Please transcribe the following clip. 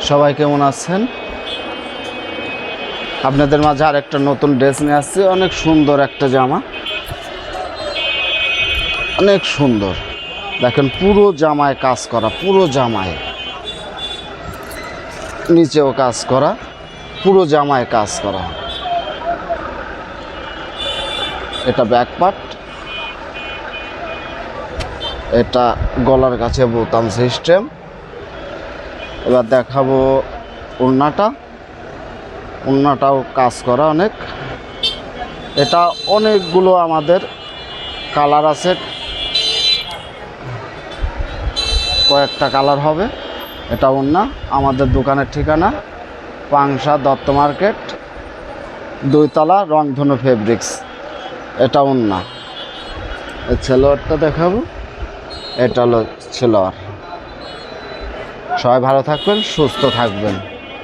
সবাই কেমন আছেন? আপনাদের মাঝে আর একটা নতুন ড্রেস নিয়ে আসছি। অনেক সুন্দর একটা জামা, অনেক সুন্দর। দেখেন পুরো জামায় কাজ করা, পুরো জামায় নিচেও কাজ করা, পুরো জামায় কাজ করা। এটা ব্যাক পার্ট, এটা গলার কাছে বোতাম সিস্টেম। এবার দেখাবো ওড়নাটাও কাজ করা অনেক। এটা অনেকগুলো আমাদের কালার আছে, কয়েকটা কালার হবে। এটা ওড়না। আমাদের দোকানের ঠিকানা পাংশা দত্ত মার্কেট, 2 তলা, রংধনু ফেব্রিক্স। এটা ওড়না। এই সালোয়ারটা দেখাবো, এটা হলো সালোয়ার। সবাই ভালো থাকবেন, সুস্থ থাকবেন।